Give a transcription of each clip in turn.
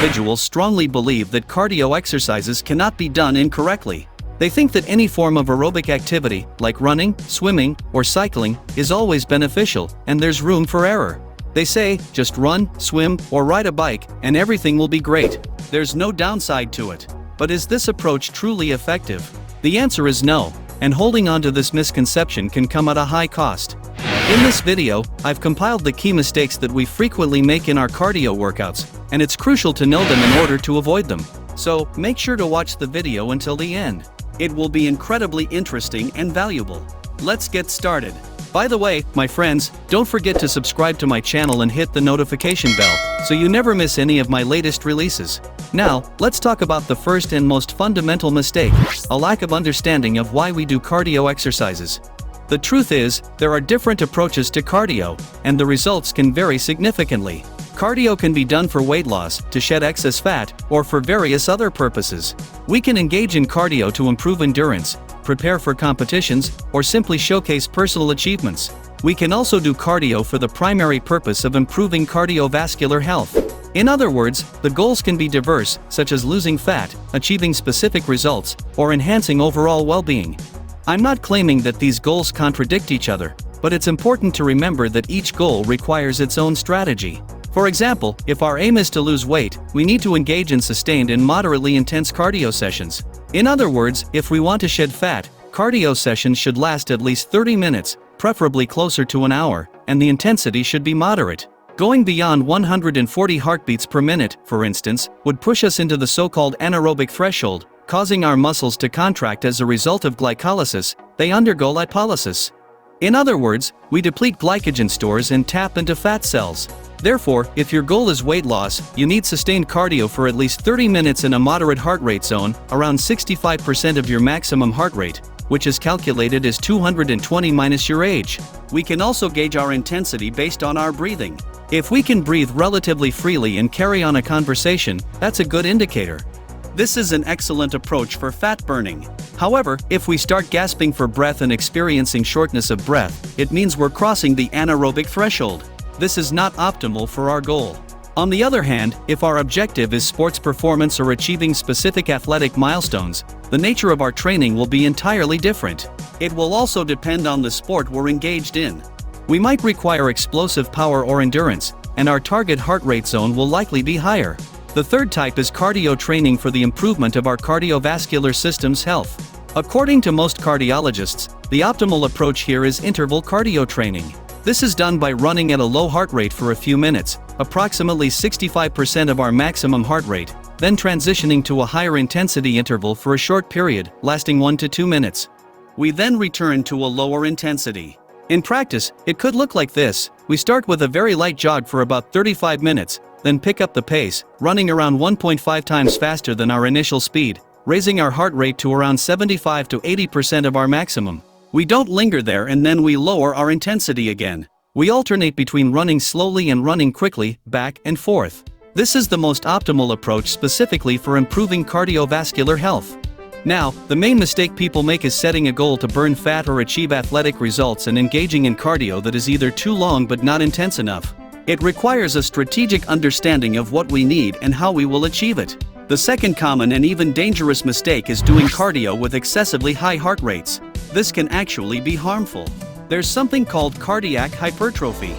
individuals strongly believe that cardio exercises cannot be done incorrectly. They think that any form of aerobic activity, like running, swimming, or cycling, is always beneficial, and there's room for error. They say, just run, swim, or ride a bike, and everything will be great. There's no downside to it. But is this approach truly effective? The answer is no, and holding on to this misconception can come at a high cost. In this video, I've compiled the key mistakes that we frequently make in our cardio workouts, and it's crucial to know them in order to avoid them. So, make sure to watch the video until the end. It will be incredibly interesting and valuable. Let's get started. By the way, my friends, don't forget to subscribe to my channel and hit the notification bell, so you never miss any of my latest releases. Now, let's talk about the first and most fundamental mistake, a lack of understanding of why we do cardio exercises. The truth is, there are different approaches to cardio, and the results can vary significantly. Cardio can be done for weight loss, to shed excess fat, or for various other purposes. We can engage in cardio to improve endurance, prepare for competitions, or simply showcase personal achievements. We can also do cardio for the primary purpose of improving cardiovascular health. In other words, the goals can be diverse, such as losing fat, achieving specific results, or enhancing overall well-being. I'm not claiming that these goals contradict each other, but it's important to remember that each goal requires its own strategy. For example, if our aim is to lose weight, we need to engage in sustained and moderately intense cardio sessions. In other words, if we want to shed fat, cardio sessions should last at least 30 minutes, preferably closer to an hour, and the intensity should be moderate. Going beyond 140 heartbeats per minute, for instance, would push us into the so-called anaerobic threshold, causing our muscles to contract as a result of glycolysis. They undergo lipolysis. In other words, we deplete glycogen stores and tap into fat cells. Therefore, if your goal is weight loss, you need sustained cardio for at least 30 minutes in a moderate heart rate zone, around 65% of your maximum heart rate, which is calculated as 220 minus your age. We can also gauge our intensity based on our breathing. If we can breathe relatively freely and carry on a conversation, that's a good indicator. This is an excellent approach for fat burning. However, if we start gasping for breath and experiencing shortness of breath, it means we're crossing the anaerobic threshold. This is not optimal for our goal. On the other hand, if our objective is sports performance or achieving specific athletic milestones, the nature of our training will be entirely different. It will also depend on the sport we're engaged in. We might require explosive power or endurance, and our target heart rate zone will likely be higher. The third type is cardio training for the improvement of our cardiovascular system's health. According to most cardiologists, the optimal approach here is interval cardio training. This is done by running at a low heart rate for a few minutes, approximately 65% of our maximum heart rate, then transitioning to a higher intensity interval for a short period, lasting 1 to 2 minutes. We then return to a lower intensity. In practice, it could look like this. We start with a very light jog for about 35 minutes, then pick up the pace, running around 1.5 times faster than our initial speed, raising our heart rate to around 75 to 80% of our maximum. We don't linger there and then we lower our intensity again. We alternate between running slowly and running quickly, back and forth. This is the most optimal approach specifically for improving cardiovascular health. Now, the main mistake people make is setting a goal to burn fat or achieve athletic results and engaging in cardio that is either too long but not intense enough. It requires a strategic understanding of what we need and how we will achieve it. The second common and even dangerous mistake is doing cardio with excessively high heart rates. This can actually be harmful. There's something called cardiac hypertrophy.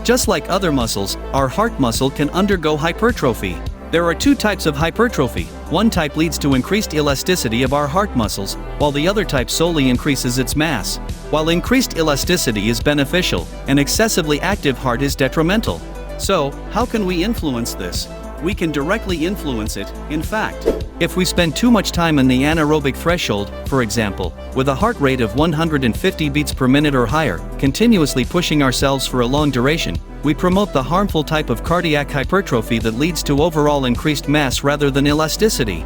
Just like other muscles, our heart muscle can undergo hypertrophy. There are two types of hypertrophy. One type leads to increased elasticity of our heart muscles, while the other type solely increases its mass. While increased elasticity is beneficial, an excessively active heart is detrimental. So, how can we influence this? We can directly influence it, in fact. If we spend too much time in the anaerobic threshold, for example, with a heart rate of 150 beats per minute or higher, continuously pushing ourselves for a long duration, we promote the harmful type of cardiac hypertrophy that leads to overall increased mass rather than elasticity.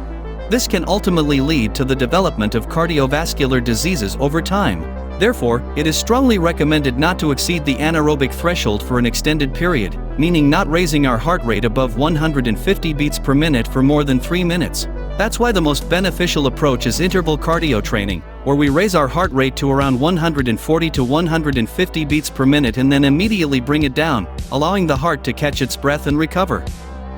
This can ultimately lead to the development of cardiovascular diseases over time. Therefore, it is strongly recommended not to exceed the anaerobic threshold for an extended period, meaning not raising our heart rate above 150 beats per minute for more than 3 minutes. That's why the most beneficial approach is interval cardio training, where we raise our heart rate to around 140 to 150 beats per minute and then immediately bring it down, allowing the heart to catch its breath and recover.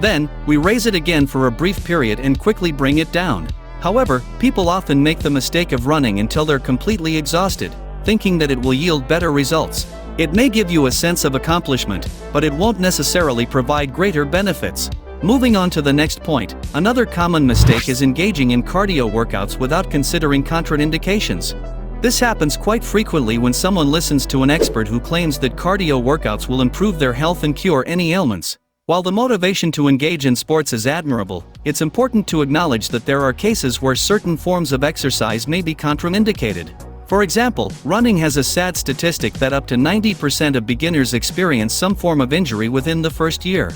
Then, we raise it again for a brief period and quickly bring it down. However, people often make the mistake of running until they're completely exhausted, thinking that it will yield better results. It may give you a sense of accomplishment, but it won't necessarily provide greater benefits. Moving on to the next point, another common mistake is engaging in cardio workouts without considering contraindications. This happens quite frequently when someone listens to an expert who claims that cardio workouts will improve their health and cure any ailments. While the motivation to engage in sports is admirable, it's important to acknowledge that there are cases where certain forms of exercise may be contraindicated. For example, running has a sad statistic that up to 90% of beginners experience some form of injury within the first year.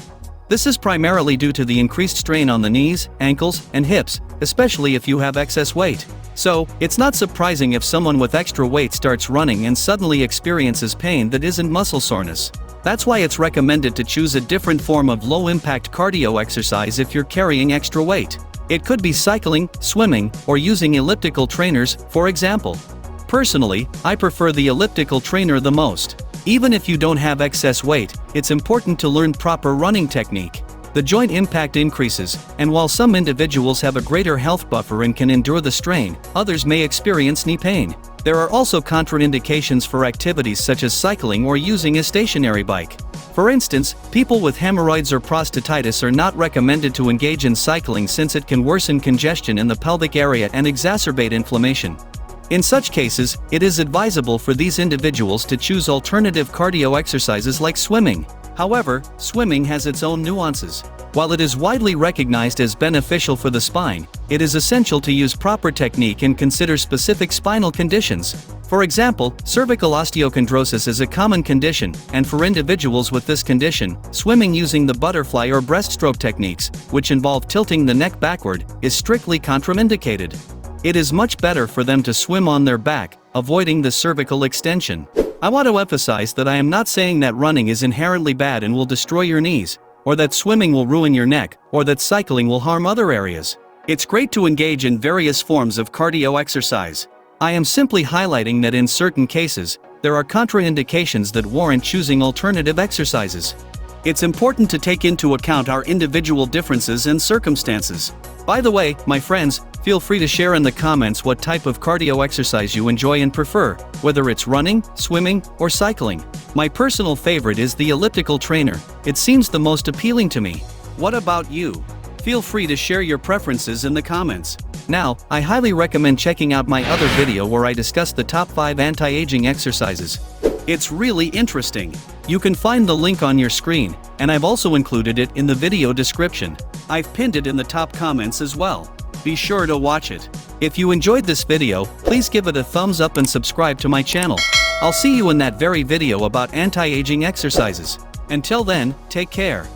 This is primarily due to the increased strain on the knees, ankles, and hips, especially if you have excess weight. So, it's not surprising if someone with extra weight starts running and suddenly experiences pain that isn't muscle soreness. That's why it's recommended to choose a different form of low-impact cardio exercise if you're carrying extra weight. It could be cycling, swimming, or using elliptical trainers, for example. Personally, I prefer the elliptical trainer the most. Even if you don't have excess weight, it's important to learn proper running technique. The joint impact increases, and while some individuals have a greater health buffer and can endure the strain, others may experience knee pain. There are also contraindications for activities such as cycling or using a stationary bike. For instance, people with hemorrhoids or prostatitis are not recommended to engage in cycling since it can worsen congestion in the pelvic area and exacerbate inflammation. In such cases, it is advisable for these individuals to choose alternative cardio exercises like swimming. However, swimming has its own nuances. While it is widely recognized as beneficial for the spine, it is essential to use proper technique and consider specific spinal conditions. For example, cervical osteochondrosis is a common condition, and for individuals with this condition, swimming using the butterfly or breaststroke techniques, which involve tilting the neck backward, is strictly contraindicated. It is much better for them to swim on their back, avoiding the cervical extension. I want to emphasize that I am not saying that running is inherently bad and will destroy your knees, or that swimming will ruin your neck, or that cycling will harm other areas. It's great to engage in various forms of cardio exercise. I am simply highlighting that in certain cases, there are contraindications that warrant choosing alternative exercises. It's important to take into account our individual differences and circumstances. By the way, my friends, feel free to share in the comments what type of cardio exercise you enjoy and prefer, whether it's running, swimming, or cycling. My personal favorite is the elliptical trainer. It seems the most appealing to me. What about you? Feel free to share your preferences in the comments. Now, I highly recommend checking out my other video where I discuss the top 5 anti-aging exercises. It's really interesting. You can find the link on your screen, and I've also included it in the video description. I've pinned it in the top comments as well. Be sure to watch it. If you enjoyed this video, please give it a thumbs up and subscribe to my channel. I'll see you in that very video about anti-aging exercises. Until then, take care.